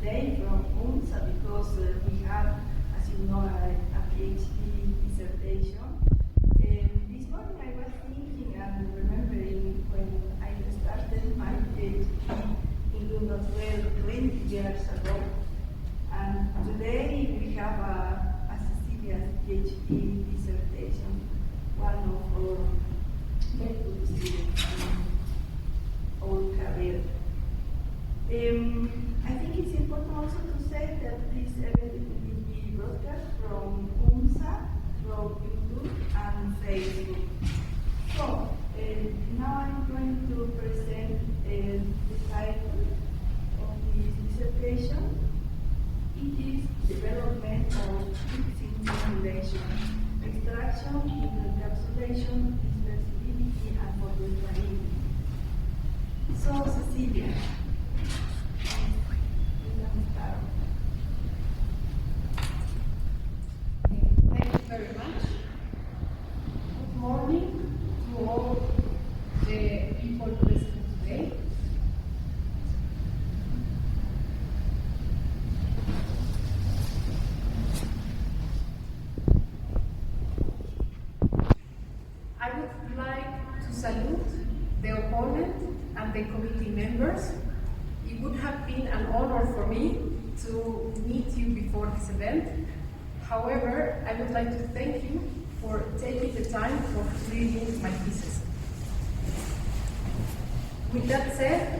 today from UNSA because we have, as you know, a PhD dissertation. This morning I was thinking and remembering when I started my PhD in Lund as well 20 years ago. And today we have a Cecilia's PhD dissertation, one of our very good students in our career. I think it's important also to say that this event will be broadcast from UNSA, from YouTube and Facebook. So, now I'm going to present the title of this dissertation. It is Development of Bixin Formulation, Extraction, Encapsulation, Dispersibility, and photstability. So, Cecilia. Thank you very much. Good morning to all the people present today. I would like to salute the opponent and the committee members. It would have been an honor for me to meet you before this event. However, I would like to thank you for taking the time for reading my thesis. With that said,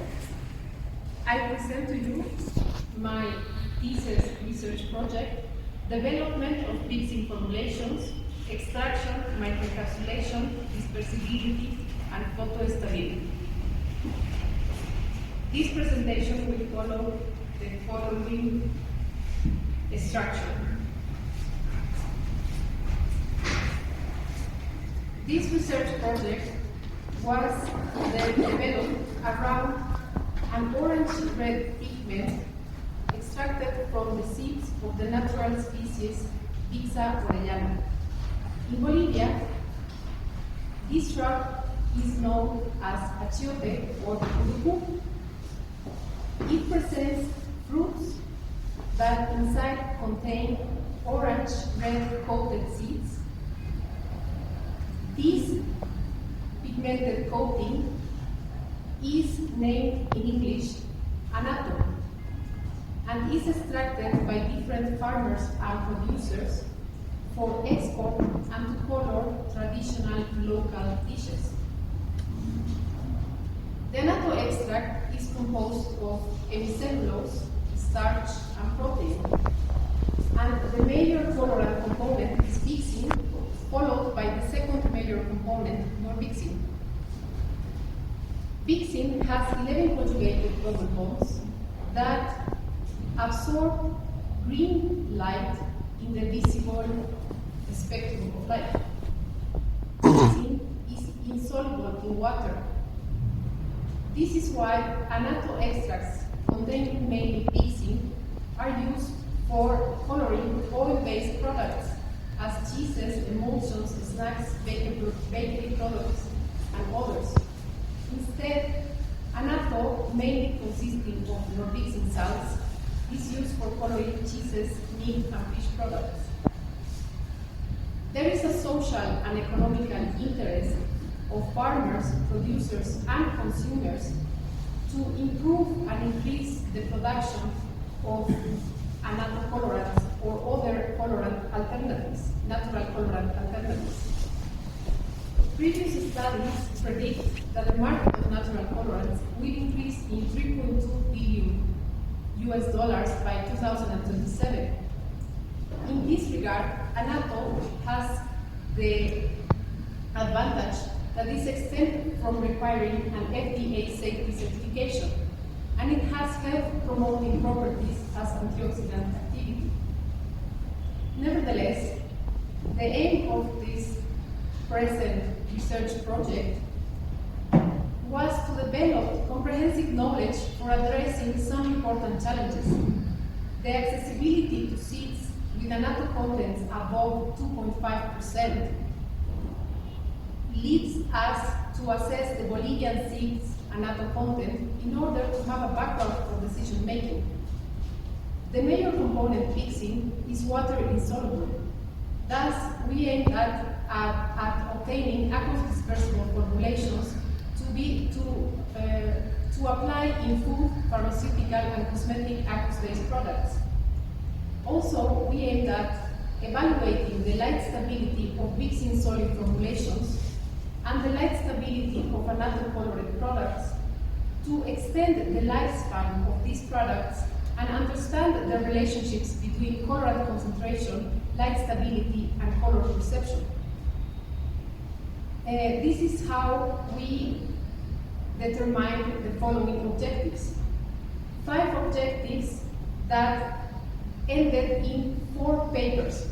I present to you my thesis research project, Development of Bixin Formulations, Extraction, Microencapsulation, Dispersibility, and Photostability. This presentation will follow the following structure. This research project was developed around an orange-red pigment extracted from the seeds of the natural species Bixa orellana. In Bolivia, this shrub is known as achiote or urucú. It presents fruits that inside contain orange-red coated seeds. This pigmented coating is named in English annatto and is extracted by different farmers and producers for export and to color traditional local dishes. The annatto extract is composed of hemicellulose, starch, and protein, and the major colorant component is bixin, followed by the second major component, bixin. Bixin has 11 conjugated double bonds that absorb green light in the visible spectrum of light. Bixin is insoluble in water. This is why annatto extracts containing mainly bixin are used for coloring oil-based products as cheeses, emulsions, snacks, bakery products, and others. Instead, annatto, mainly consisting of bixin salts, is used for coloring cheeses, meat, and fish products. There is a social and economical interest of farmers, producers, and consumers to improve and increase the production of annatto colorants or other colorant alternatives, natural colorant alternatives. Previous studies predict that the market of natural colorants will increase in $3.2 billion by 2027. In this regard, annatto has the advantage that is exempt from requiring an FDA safety certification, and it has health-promoting properties as antioxidant activity. Nevertheless, the aim of this present research project was to develop comprehensive knowledge for addressing some important challenges. The accessibility to seeds with annatto contents above 2.5% leads us to assess the Bolivian seeds annatto content in order to have a background for decision making. The major component bixin is water insoluble. Thus, we aim at obtaining aqueous dispersible formulations to apply in food, pharmaceutical, and cosmetic aqueous-based products. Also, we aimed at evaluating the light stability of bixin solid formulations and the light stability of anatto-colored products to extend the lifespan of these products and understand the relationships between colorant concentration, light stability, and color perception. This is how we determine the following objectives. 5 objectives that ended in 4 papers.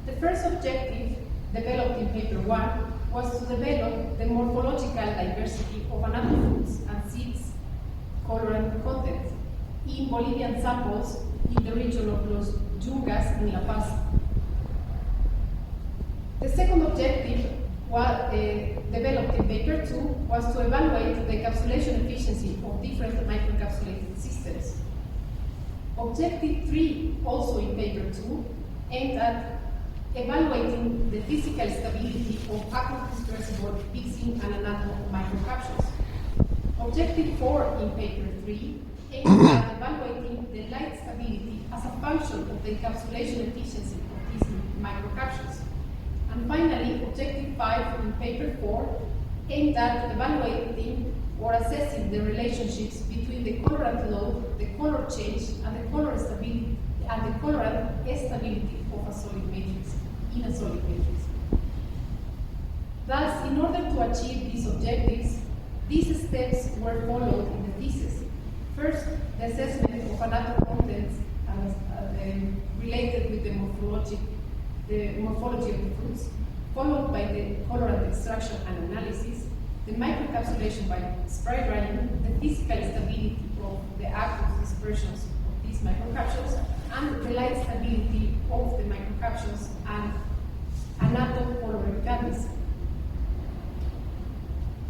The first objective, developed in paper 1, was to develop the morphological diversity of anatto fruits and seeds colorant content in Bolivian samples in the region of Los Yungas in La Paz. The second objective, developed in paper 2, was to evaluate the encapsulation efficiency of different microencapsulated systems. Objective 3, also in paper 2, aimed at evaluating the physical stability of aqueous dispersible bixin and anatto microcapsules. Objective 4 in paper 3 aimed at evaluating the light stability as a function of the encapsulation efficiency of these microcapsules. And finally, objective 5 in paper 4 aimed at evaluating or assessing the relationships between the colorant load, the color change, and the color stability and the colorant stability of a solid matrix in a solid matrix. Thus, in order to achieve these objectives, these steps were followed in the thesis. First, the assessment of anatto contents related with the morphology of the fruits, followed by the colorant extraction and analysis, the microencapsulation by spray drying, the physical stability of the aqueous dispersions of these microcapsules, and the light stability of the microcapsules and anatto-colored candies.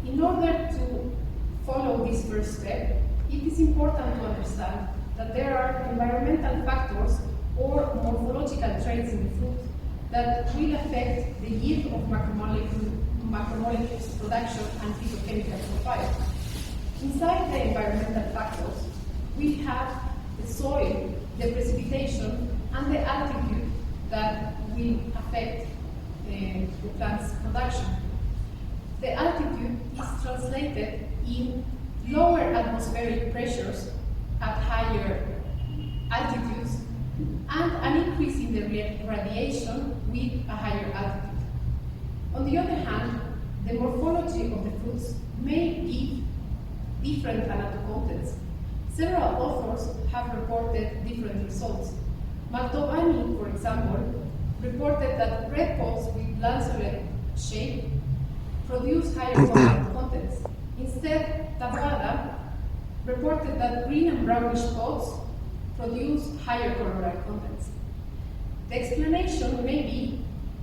In order to follow this first step, it is important to understand that there are environmental factors or morphological traits in the fruit that will affect the yield of macromolecules production and phytochemical profile. Inside the environmental factors, we have the soil, the precipitation, and the altitude that will affect the plant's production. The altitude is translated in lower atmospheric pressures at higher altitudes and an increase in the radiation with a higher altitude. On the other hand, the morphology of the fruits may give different anatto contents. Several authors have reported different results. Maltovani, for example, reported that red pods with lanceolate shape produce higher colorant contents. Instead, Taboada reported that green and brownish pods produce higher colorant contents. The explanation may be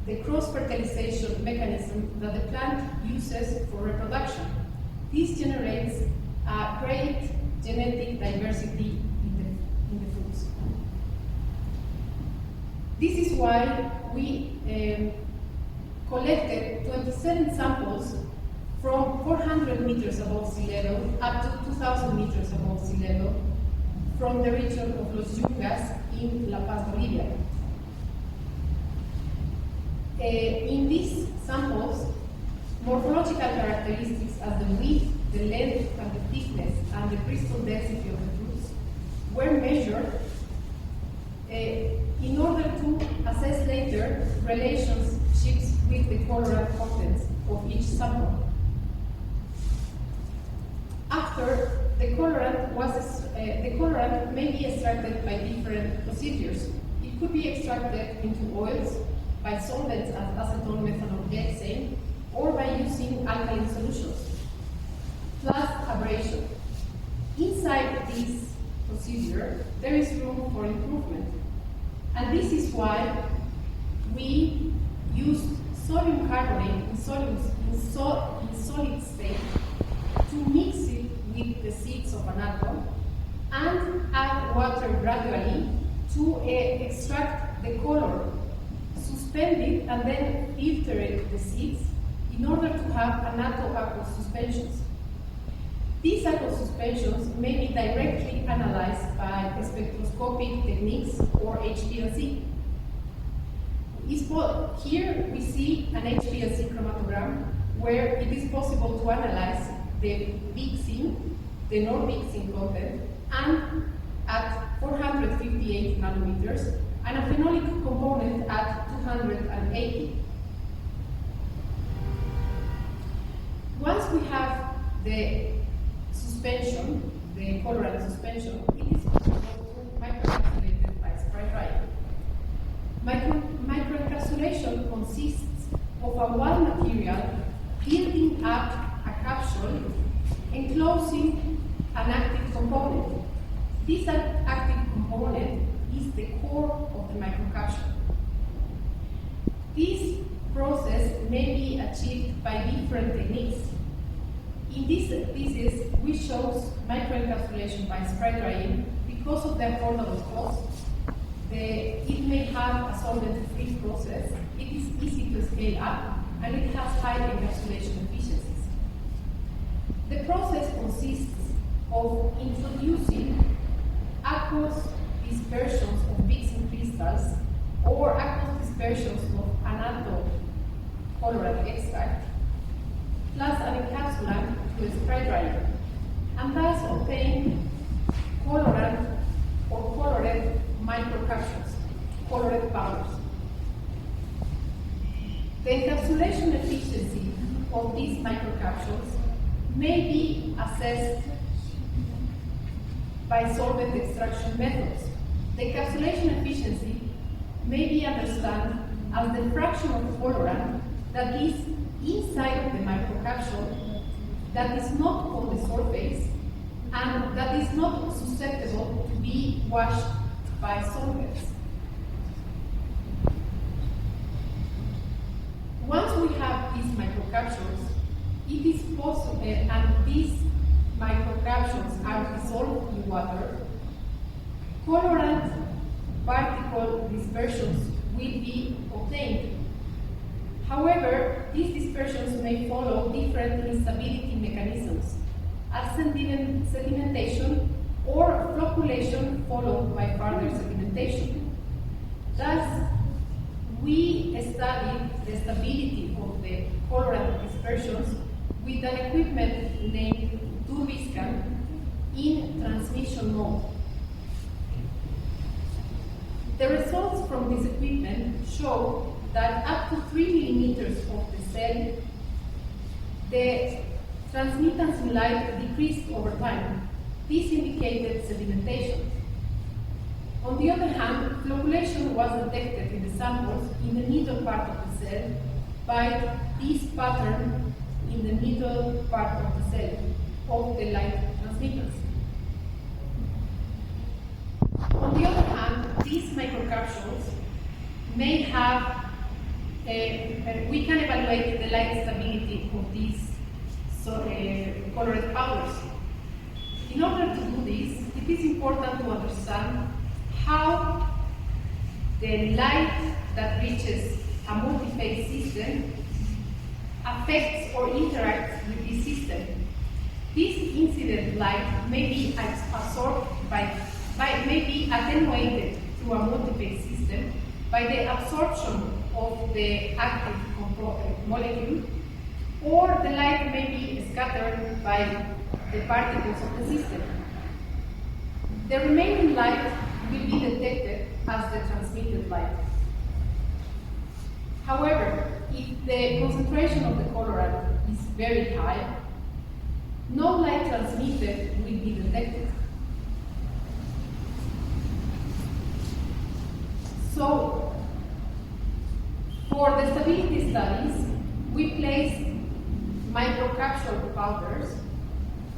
the cross-fertilization mechanism that the plant uses for reproduction. This generates a great genetic diversity in the fruits. This is why we collected 27 samples from 400 meters above sea level up to 2,000 meters above sea level from the region of Los Yungas in La Paz, Bolivia. In these samples, morphological characteristics as the width, the length, and the thickness, and the crystal density of the fruits were measured in order to assess later relationships with the colorant contents of each sample. After the colorant may be extracted by different procedures. It could be extracted into oils by solvents as acetone, methanol, hexane, or by using alkaline solutions, plus abrasion. Inside this procedure, there is room for improvement. And this is why we used sodium carbonate in solid state to mix it with the seeds of anatto and add water gradually to extract the color, suspend it, and then filter the seeds in order to have anato-aqueous suspensions. These aqueous suspensions may be directly analyzed by spectroscopic techniques or Hplc. Here we see an Hplc chromatogram where it is possible to analyze the bixin, the non-bixin content, and at 458 nanometers, and a phenolic component at 280. Once we have the suspension, the colorant suspension, it is possible to microencapsulate it by spray drying. Microencapsulation consists of a wall material building up a capsule enclosing an active component. This active component is the core of the microcapsule. This process may be achieved by different techniques. In this thesis, we chose microencapsulation by spray drying because of the affordable cost. It may have a solvent-free process, it is easy to scale up, and it has high encapsulation efficiencies. The process consists of introducing aqueous dispersions of bixin crystals or aqueous dispersions of anato colorant extract plus an encapsulant to spray drying, and thus obtain colorant or colored microcapsules, colored powders. The encapsulation efficiency of these microcapsules may be assessed by solvent extraction methods. The encapsulation efficiency may be understood as the fraction of colorant that is inside of the microcapsule that is not on the surface and that is not susceptible to be washed by solvents. Once we have these microcapsules, it is possible, and these microcapsules are dissolved in water, colorant particle dispersions will be obtained. However, these dispersions may follow different instability mechanisms, as sedimentation or flocculation followed by further sedimentation. Thus, we studied the stability of the colorant dispersions with an equipment named Turbiscan in transmission mode. The results from this equipment show that up to 3 millimeters of the cell, the transmittance in light decreased over time. This indicated sedimentation. On the other hand, flocculation was detected in the samples in the middle part of the cell by this pattern in the middle part of the cell of the light transmittance. On the other hand, these microcapsules may have, we can evaluate the light stability of these colored powders. In order to do this, it is important to understand how the light that reaches a multi-phase system affects or interacts with this system. This incident light may be absorbed may be attenuated through a multi-phase system by the absorption of the active molecule, or the light may be scattered by the particles of the system. The remaining light will be detected as the transmitted light. However, if the concentration of the colorant is very high, no light transmitted will be detected. So, for the stability studies, we placed microcapsule powders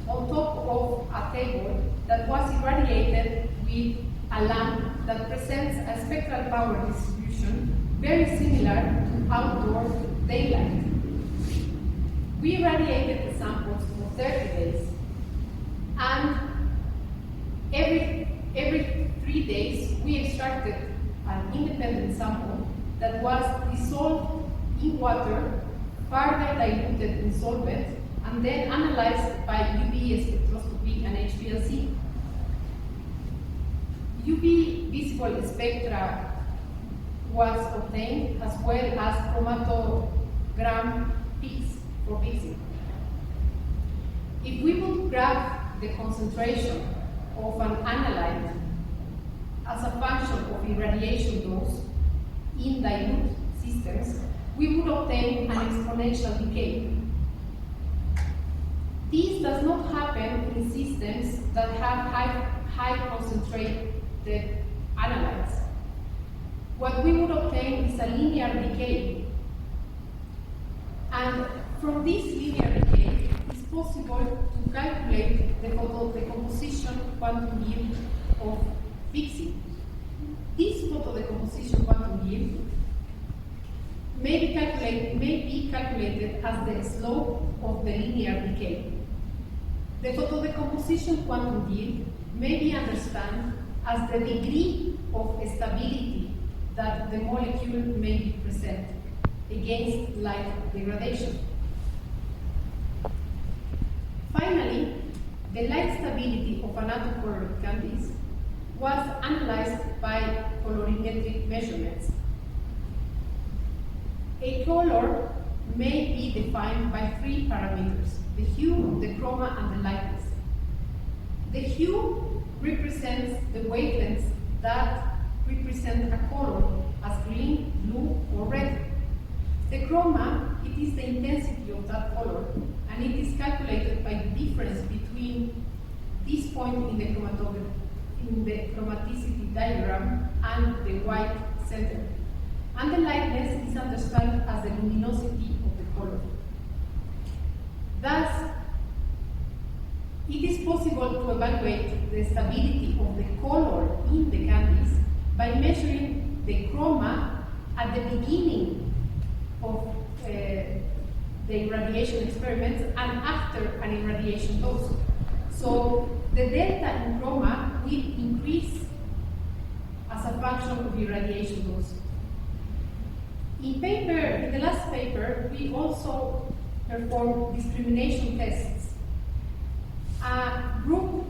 on top of a table that was irradiated with a lamp that presents a spectral power distribution very similar to outdoor daylight. We irradiated the samples for 30 days, and Every 3 days, we extracted an independent sample that was dissolved in water, further diluted in solvent, and then analyzed by UV spectroscopy and Hplc. UV visible spectra was obtained, as well as chromatogram peaks for bixin. If we would graph the concentration of an analyte as a function of irradiation dose in dilute systems, we would obtain an exponential decay. This does not happen in systems that have high concentrated analytes. What we would obtain is a linear decay. And from this linear decay, it's possible to calculate the photodecomposition quantum yield of bixin. This photodecomposition quantum yield may be calculated as the slope of the linear decay. The photodecomposition quantum yield may be understood as the degree of stability that the molecule may present against light degradation. Finally, the light stability of anatocolored candies was analyzed by colorimetric measurements. A color may be defined by 3 parameters: the hue, the chroma, and the lightness. The hue represents the wavelengths that represent a color as green, blue, or red. The chroma, it is the intensity of that color, and it is calculated by the difference between this point in the chromaticity diagram and the white center. And the lightness is understood as the luminosity of the color. Thus, it is possible to evaluate the stability of the color in the candies by measuring the chroma at the beginning of the irradiation experiments and after an irradiation dose. So the delta in chroma will increase as a function of irradiation dose. In the last paper, we also performed discrimination tests. A group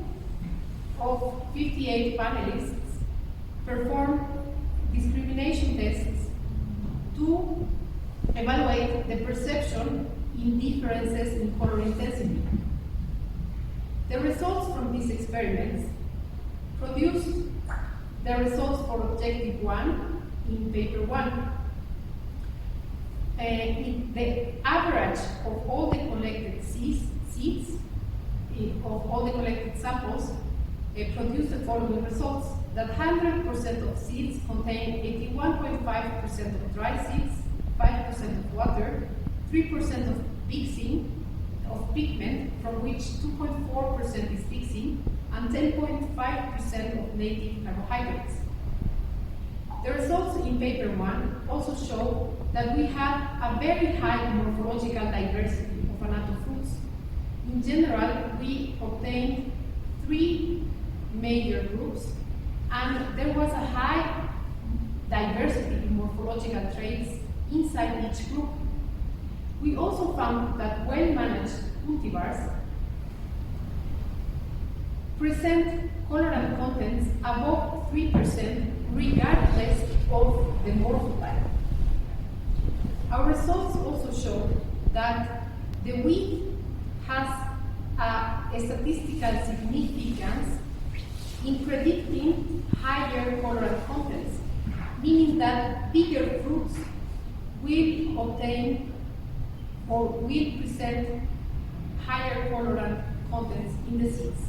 of 58 panelists performed discrimination tests to evaluate the perception in differences in color intensity. The results from these experiments produced the results for objective 1 in paper 1. The average of all the collected seeds of all the collected samples produced the following results: that 100% of seeds contain 81.5% of dry seeds, 5% of water, 3% of bixin, of pigment, from which 2.4% is bixin, and 10.5% of native carbohydrates. The results in paper 1 also show that we have a very high morphological diversity of anatofruits. In general, we obtained 3 major groups, and there was a high diversity in morphological traits inside each group. We also found that well-managed cultivars present colorant contents above 3% regardless of the morphotype. Our results also show that the wheat has a statistical significance in predicting higher colorant contents, meaning that bigger fruits will obtain or will present higher colorant contents in the seeds.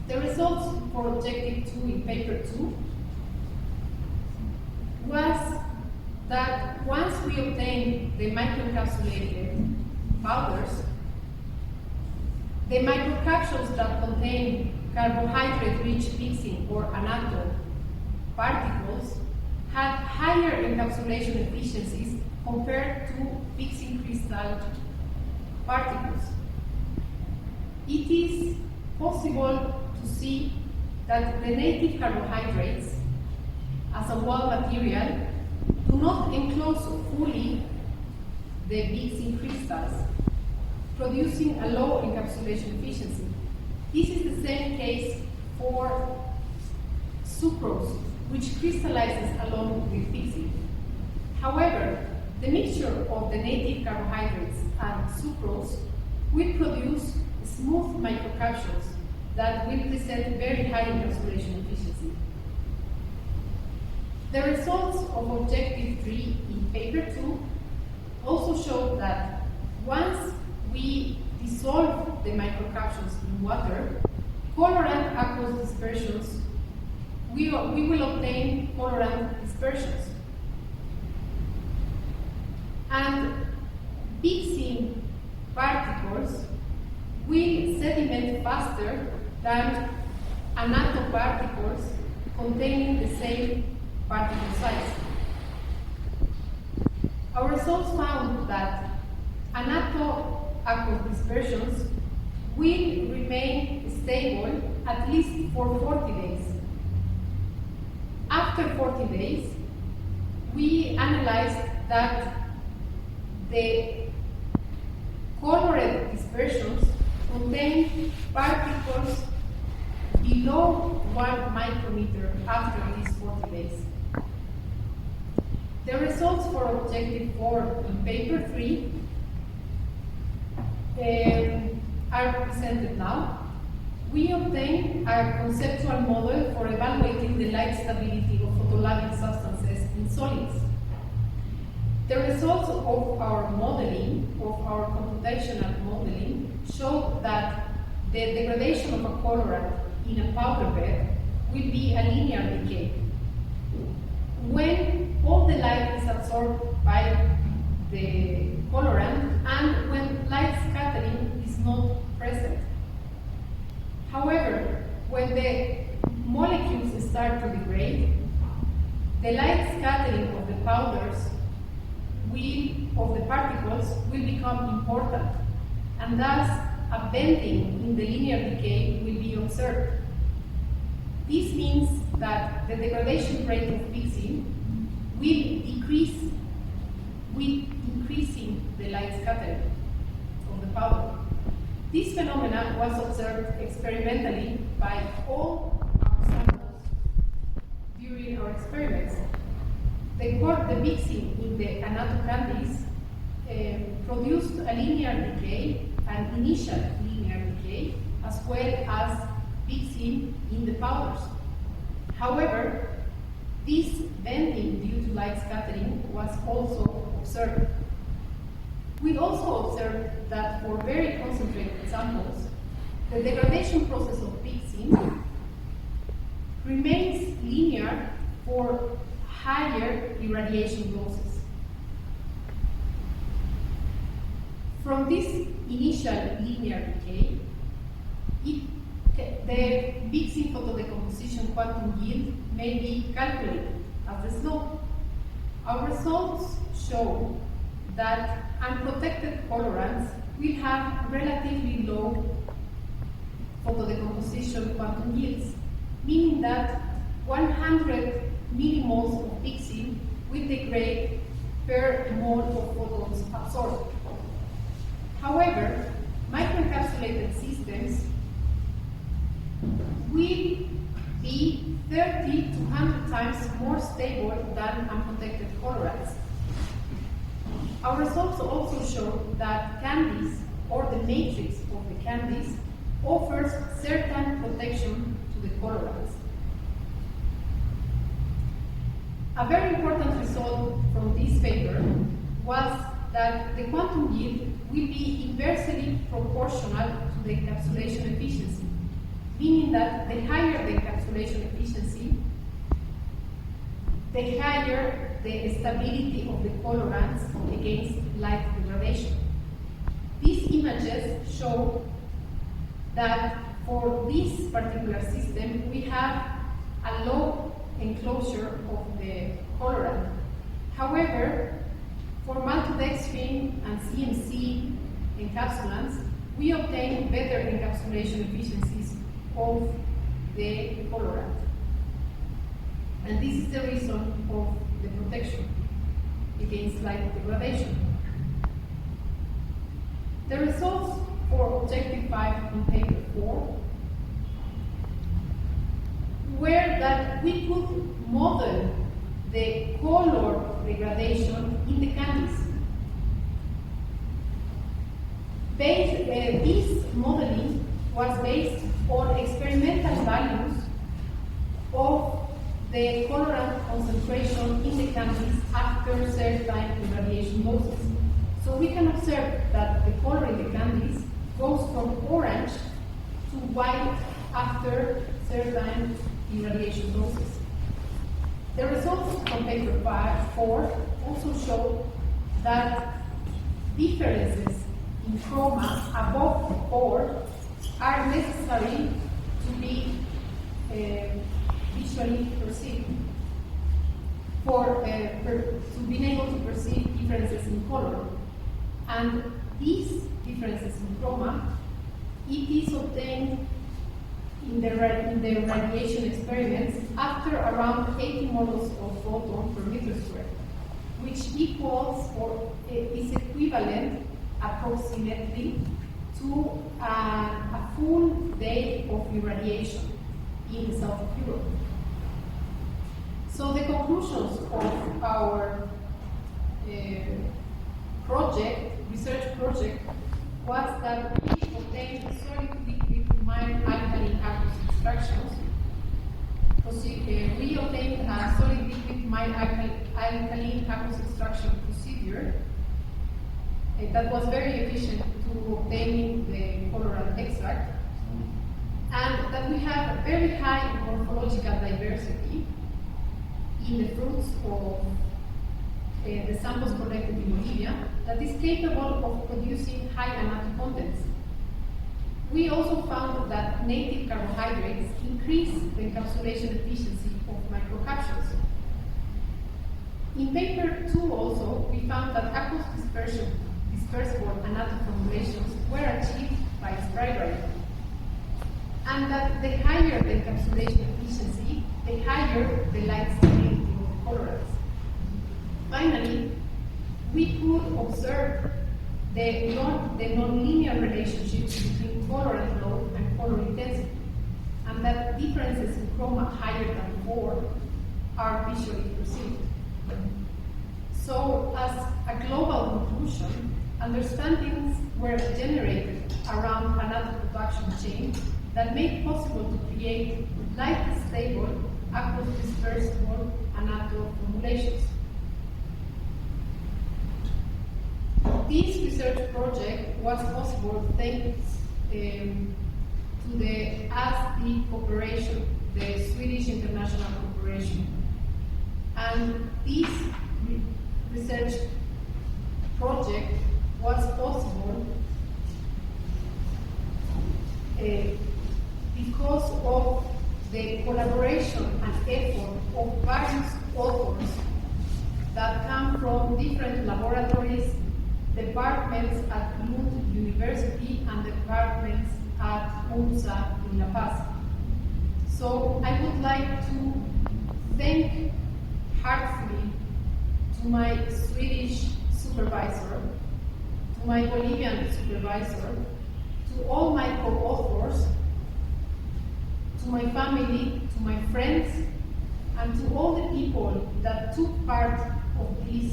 The results for objective 2 in paper 2 was that once we obtain the microencapsulated powders, the microcapsules that contain carbohydrate-rich bixin or annatto particles had higher encapsulation efficiencies compared to bixin crystal particles. It is possible to to see that the native carbohydrates, as a wall material, do not enclose fully the bixin crystals, producing a low encapsulation efficiency. This is the same case for sucrose, which crystallizes along with bixin. However, the mixture of the native carbohydrates and sucrose will produce smooth microcapsules that will present very high encapsulation efficiency. The results of Objective 3 in Paper 2 also show that once we dissolve the microcapsules in water, colorant aqueous dispersions, we will obtain colorant dispersions. And bixin particles will sediment faster than annatto particles containing the same particle size. Our results found that annatto aqueous dispersions will remain stable at least for 40 days. After 40 days, we analyzed that the colored dispersions contain particles below 1 micrometer after these 40 days. The results for Objective 4 in Paper 3 are presented now. We obtained a conceptual model for evaluating the light stability of photolabile substances in solids. The results of our modeling, of our computational modeling, show that the degradation of a colorant in a powder bed will be a linear decay. When all the light is absorbed by the colorant and when light scattering is not present. However, when the molecules start to degrade, the light scattering of the powders of the particles will become important, and thus a bending in the linear decay will be observed. This means that the degradation rate of bixin will decrease with increasing the light scattering of the powder. This phenomenon was observed experimentally by all our samples during our experiments. The bixin in the annatto candies produced a linear decay, an initial linear decay, as well as bixin in the powders. However, this bending due to light scattering was also observed. We also observed that for very concentrated samples, the degradation process of bixin remains linear for higher irradiation doses. From this initial linear decay, the bixin photodecomposition quantum yield may be calculated as the slope. Our results show that unprotected colorants will have relatively low photodecomposition quantum yields, meaning that 100 millimoles of bixin will degrade per mole of photons absorbed. However, microencapsulated systems will be 30 to 100 times more stable than unprotected colorants. Our results also show that candies, or the matrix of the candies, offers certain protection to the colorants. A very important result from this paper was that the quantum yield will be inversely proportional to the encapsulation efficiency, meaning that the higher the encapsulation efficiency, the higher the stability of the colorants against light degradation. These images show that for this particular system, we have a low enclosure of the colorant. However, for maltodextrin and CMC encapsulants, we obtain better encapsulation efficiencies of the colorant. And this is the reason of the protection against light degradation. The results for Objective 5 on Paper 4 were that we could model the color degradation in the candies. This modeling was based on experimental values of the colorant concentration in the candies after certain irradiation doses. So we can observe that the color in the candies goes from orange to white after certain irradiation doses. The results from paper 4 also show that differences in chroma above 4 are necessary to be visually perceived to being able to perceive differences in color. And these differences in chroma, it is obtained in the radiation experiments after around 80 moles of photon per meter square, which equals or is equivalent approximately to a full day of irradiation in the south of Europe. So the conclusions of our research project, was that we obtained solid liquid mild alkaline aqueous extractions. We obtained a solid liquid mild alkaline aqueous extraction procedure that was very efficient to obtaining the colorant extract, and that we have a very high morphological diversity in the fruits of the samples collected in Bolivia that is capable of producing high annatto contents. We also found that native carbohydrates increase the encapsulation efficiency of microcapsules. In paper 2 also, we found that aqueous dispersible annatto formulations were achieved by spray drying, and that the higher the encapsulation efficiency, the higher the light stability of the colorants. Finally, we could observe the nonlinear relationships between colorant load and color intensity, and that differences in chroma higher than 4 are visually perceived. So, as a global conclusion, understandings were generated around annatto production chain that made it possible to create light-stable, aqueous dispersible annatto formulations. This research project was possible thanks to the ASDI cooperation, the Swedish International Cooperation. And this research project was possible because of the collaboration and effort of various authors that come from different laboratories, departments at Lund University and departments at UNSA in La Paz. So I would like to thank heartfully to my Swedish supervisor, to my Bolivian supervisor, to all my co-authors, to my family, to my friends, and to all the people that took part of this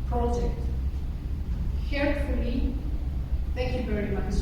project. Carefully, thank you very much.